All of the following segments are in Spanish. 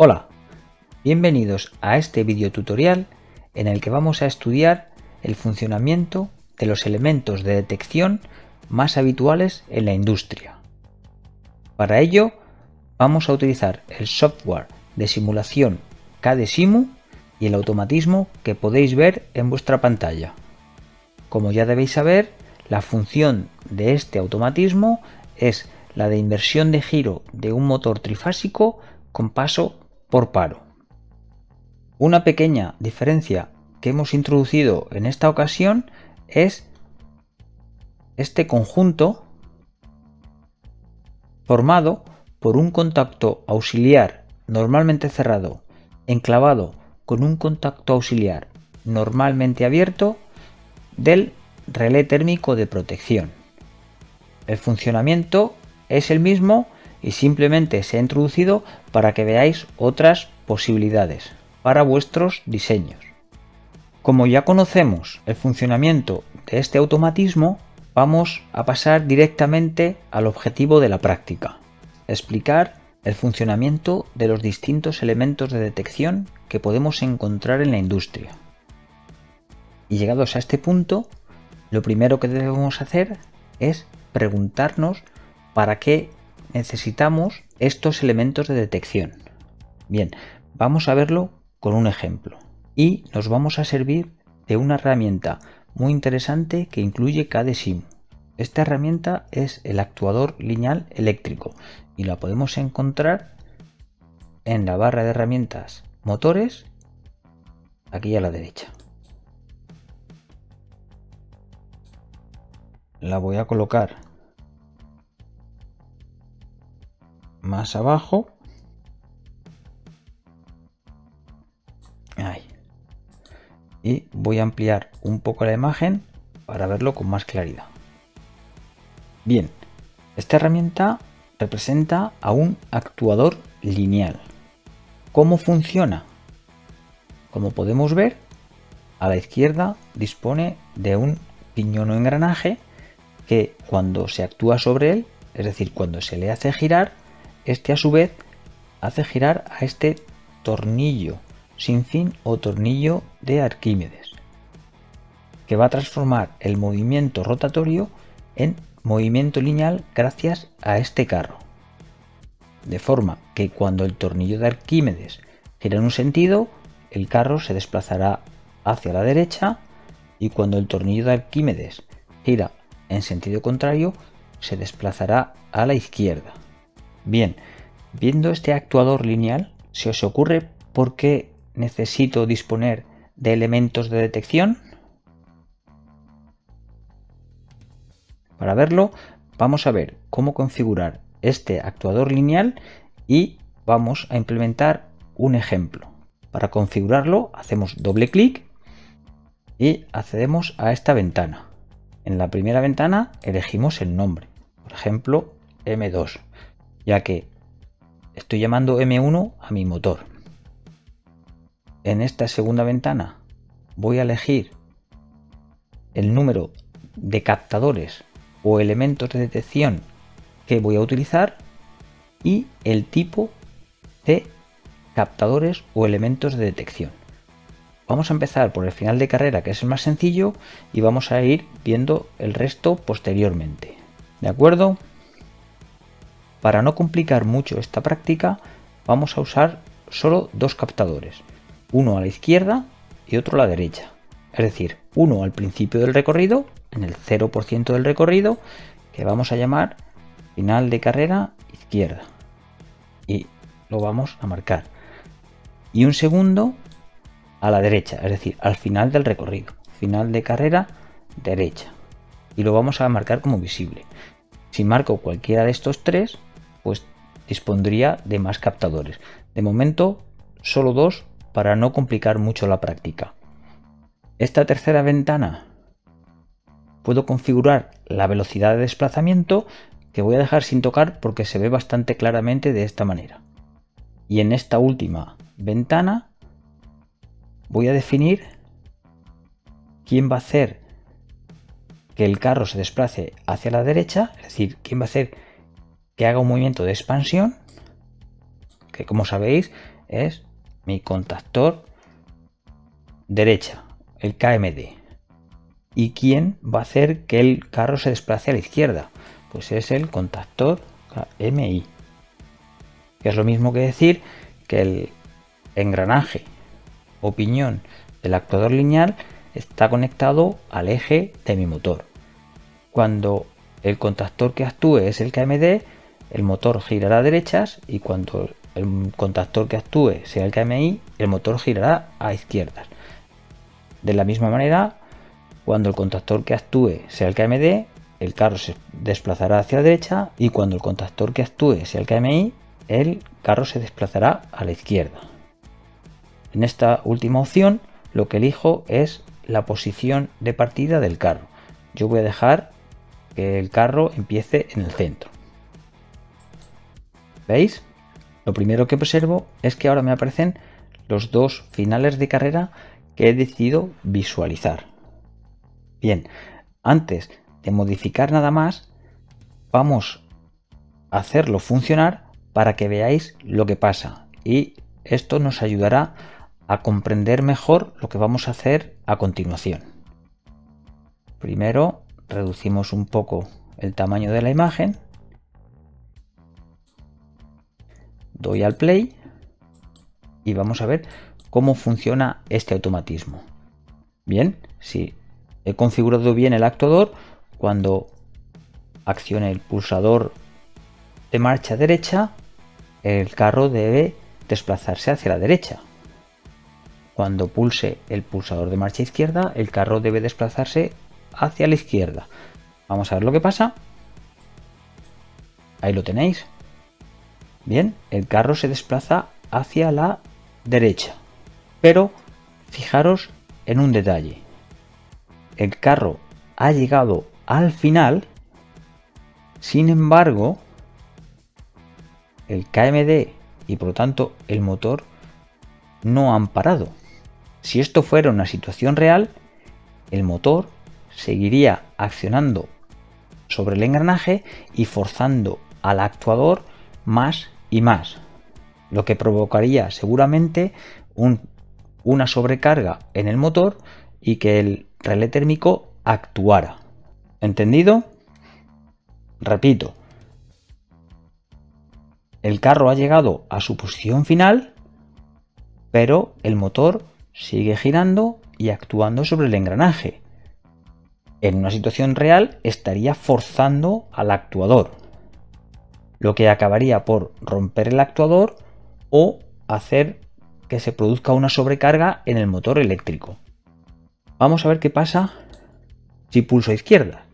Hola, bienvenidos a este video tutorial en el que vamos a estudiar el funcionamiento de los elementos de detección más habituales en la industria. Para ello vamos a utilizar el software de simulación CADE-SIMU y el automatismo que podéis ver en vuestra pantalla. Como ya debéis saber, la función de este automatismo es la de inversión de giro de un motor trifásico con paso por paro. Una pequeña diferencia que hemos introducido en esta ocasión es este conjunto formado por un contacto auxiliar normalmente cerrado enclavado con un contacto auxiliar normalmente abierto del relé térmico de protección. El funcionamiento es el mismo y simplemente se ha introducido para que veáis otras posibilidades para vuestros diseños. Como ya conocemos el funcionamiento de este automatismo, vamos a pasar directamente al objetivo de la práctica: explicar el funcionamiento de los distintos elementos de detección que podemos encontrar en la industria. Y llegados a este punto, lo primero que debemos hacer es preguntarnos para qué necesitamos estos elementos de detección. Bien, vamos a verlo con un ejemplo y nos vamos a servir de una herramienta muy interesante que incluye CADE-SIMU. Esta herramienta es el actuador lineal eléctrico y la podemos encontrar en la barra de herramientas motores, aquí a la derecha. La voy a colocar más abajo. Ahí. Y voy a ampliar un poco la imagen para verlo con más claridad. Bien, esta herramienta representa a un actuador lineal. ¿Cómo funciona? Como podemos ver, a la izquierda dispone de un piñón o engranaje que cuando se actúa sobre él, es decir, cuando se le hace girar, este a su vez hace girar a este tornillo sin fin o tornillo de Arquímedes, que va a transformar el movimiento rotatorio en movimiento lineal gracias a este carro. De forma que cuando el tornillo de Arquímedes gira en un sentido, el carro se desplazará hacia la derecha, y cuando el tornillo de Arquímedes gira en sentido contrario, se desplazará a la izquierda. Bien, viendo este actuador lineal, ¿se os ocurre por qué necesito disponer de elementos de detección? Para verlo, vamos a ver cómo configurar este actuador lineal y vamos a implementar un ejemplo. Para configurarlo, hacemos doble clic y accedemos a esta ventana. En la primera ventana elegimos el nombre, por ejemplo M2, ya que estoy llamando M1 a mi motor. En esta segunda ventana voy a elegir el número de captadores o elementos de detección que voy a utilizar y el tipo de captadores o elementos de detección. Vamos a empezar por el final de carrera, que es el más sencillo, y vamos a ir viendo el resto posteriormente. ¿De acuerdo? Para no complicar mucho esta práctica, vamos a usar solo dos captadores, uno a la izquierda y otro a la derecha. Es decir, uno al principio del recorrido, en el 0% del recorrido, que vamos a llamar final de carrera izquierda, y lo vamos a marcar. Y un segundo a la derecha, es decir, al final del recorrido, final de carrera derecha, y lo vamos a marcar como visible. Si marco cualquiera de estos tres, pues dispondría de más captadores. De momento solo dos para no complicar mucho la práctica. Esta tercera ventana puedo configurar la velocidad de desplazamiento, que voy a dejar sin tocar porque se ve bastante claramente de esta manera. Y en esta última ventana voy a definir quién va a hacer que el carro se desplace hacia la derecha, es decir, quién va a hacer que haga un movimiento de expansión, que como sabéis es mi contactor derecha, el KMD. ¿Y quién va a hacer que el carro se desplace a la izquierda? Pues es el contactor KMI, que es lo mismo que decir que el engranaje o piñón del actuador lineal está conectado al eje de mi motor. Cuando el contactor que actúe es el KMD, el motor girará a derechas, y cuando el contactor que actúe sea el KMI, el motor girará a izquierdas. De la misma manera, cuando el contactor que actúe sea el KMD, el carro se desplazará hacia la derecha, y cuando el contactor que actúe sea el KMI, el carro se desplazará a la izquierda. En esta última opción, lo que elijo es la posición de partida del carro. Yo voy a dejar que el carro empiece en el centro. ¿Veis? Lo primero que observo es que ahora me aparecen los dos finales de carrera que he decidido visualizar. Bien, antes de modificar nada más, vamos a hacerlo funcionar para que veáis lo que pasa, y esto nos ayudará a comprender mejor lo que vamos a hacer a continuación. Primero reducimos un poco el tamaño de la imagen, doy al play y vamos a ver cómo funciona este automatismo. Bien, si he configurado bien el actuador, cuando accione el pulsador de marcha derecha, el carro debe desplazarse hacia la derecha. Cuando pulse el pulsador de marcha izquierda, el carro debe desplazarse hacia la izquierda. Vamos a ver lo que pasa. Ahí lo tenéis. Bien, el carro se desplaza hacia la derecha. Pero fijaros en un detalle. El carro ha llegado al final, sin embargo, el KMD y por lo tanto el motor no han parado. Si esto fuera una situación real, el motor seguiría accionando sobre el engranaje y forzando al actuador más y más, lo que provocaría seguramente una sobrecarga en el motor y que el relé térmico actuara. ¿Entendido? Repito, el carro ha llegado a su posición final, pero el motor sigue girando y actuando sobre el engranaje. En una situación real estaría forzando al actuador, lo que acabaría por romper el actuador o hacer que se produzca una sobrecarga en el motor eléctrico. Vamos a ver qué pasa si pulso a izquierda.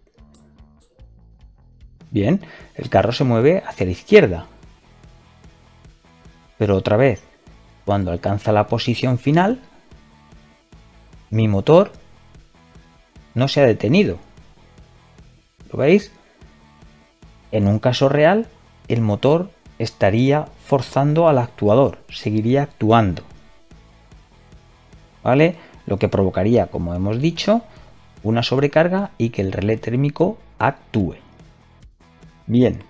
Bien, el carro se mueve hacia la izquierda. Pero otra vez, cuando alcanza la posición final, mi motor no se ha detenido. ¿Lo veis? En un caso real, el motor estaría forzando al actuador, seguiría actuando. ¿Vale? Lo que provocaría, como hemos dicho, una sobrecarga y que el relé térmico actúe. Bien,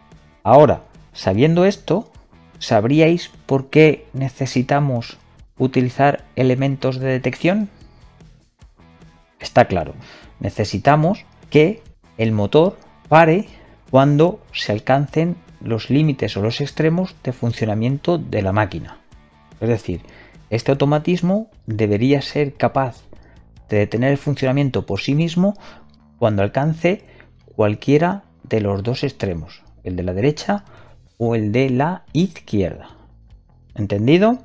ahora, sabiendo esto, ¿sabríais por qué necesitamos utilizar elementos de detección? Está claro, necesitamos que el motor pare cuando se alcancen los límites o los extremos de funcionamiento de la máquina. Es decir, este automatismo debería ser capaz de detener el funcionamiento por sí mismo cuando alcance cualquiera de los dos extremos, el de la derecha o el de la izquierda. ¿Entendido?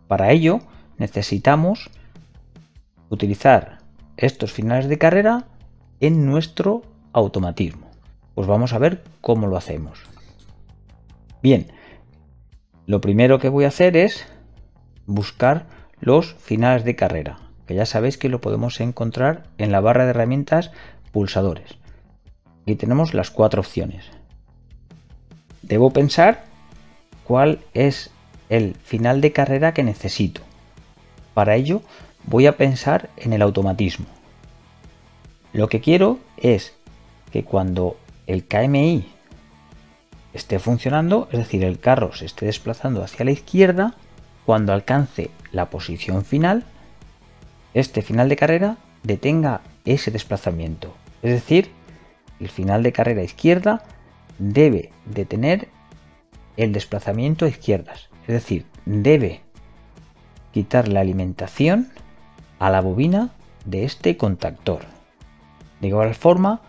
Para ello necesitamos utilizar estos finales de carrera en nuestro automatismo. Pues vamos a ver cómo lo hacemos. Bien, lo primero que voy a hacer es buscar los finales de carrera, que ya sabéis que lo podemos encontrar en la barra de herramientas pulsadores. Aquí tenemos las 4 opciones. Debo pensar cuál es el final de carrera que necesito. Para ello voy a pensar en el automatismo. Lo que quiero es que cuando el KMI esté funcionando, es decir, el carro se esté desplazando hacia la izquierda, cuando alcance la posición final, este final de carrera detenga ese desplazamiento. Es decir, el final de carrera izquierda debe detener el desplazamiento a izquierdas. Es decir, debe quitar la alimentación a la bobina de este contactor. De igual forma,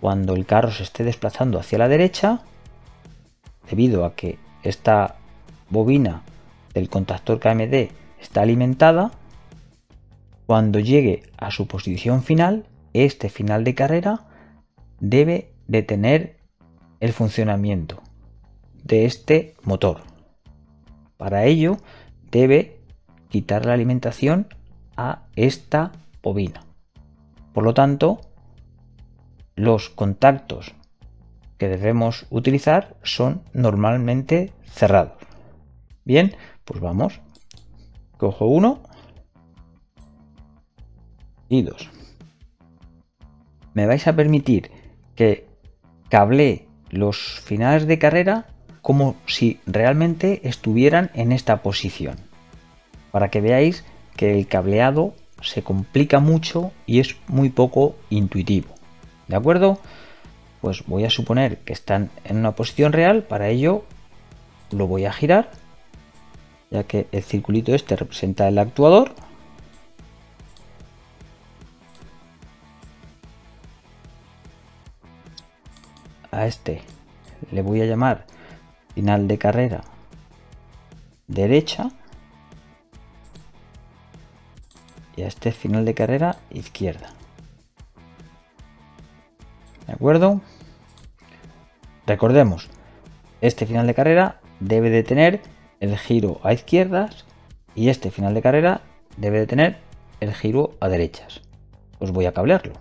cuando el carro se esté desplazando hacia la derecha, debido a que esta bobina del contactor KMD está alimentada, cuando llegue a su posición final, este final de carrera debe detener el funcionamiento de este motor. Para ello, debe quitar la alimentación a esta bobina. Por lo tanto, los contactos que debemos utilizar son normalmente cerrados. Bien, pues vamos. Cojo uno y dos. Me vais a permitir que cablee los finales de carrera como si realmente estuvieran en esta posición, para que veáis que el cableado se complica mucho y es muy poco intuitivo. ¿De acuerdo? Pues voy a suponer que están en una posición real. Para ello lo voy a girar, ya que el circulito este representa el actuador. A este le voy a llamar final de carrera derecha y a este final de carrera izquierda. ¿De acuerdo? Recordemos, este final de carrera debe de tener el giro a izquierdas y este final de carrera debe de tener el giro a derechas. Pues voy a cablearlo.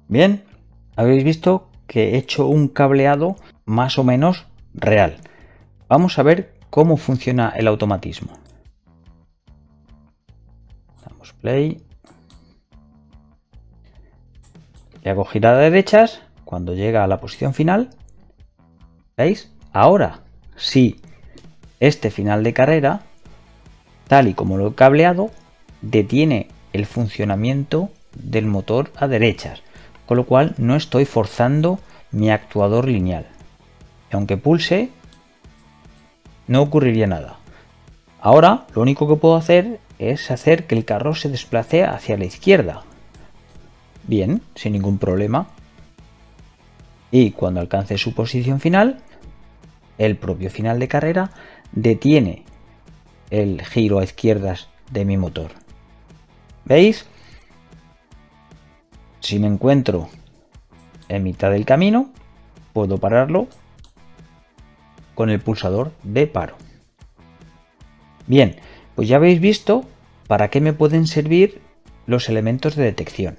Bien, habéis visto que he hecho un cableado más o menos real. Vamos a ver cómo funciona el automatismo. Damos play. Le hago girar a derechas. Cuando llega a la posición final, ¿veis? Ahora sí, este final de carrera, tal y como lo he cableado, detiene el funcionamiento del motor a derechas, con lo cual no estoy forzando mi actuador lineal. Y aunque pulse, no ocurriría nada. Ahora lo único que puedo hacer es hacer que el carro se desplace hacia la izquierda. Bien, sin ningún problema. Y cuando alcance su posición final, el propio final de carrera detiene el giro a izquierdas de mi motor. ¿Veis? Si me encuentro en mitad del camino, puedo pararlo con el pulsador de paro. Bien, pues ya habéis visto para qué me pueden servir los elementos de detección.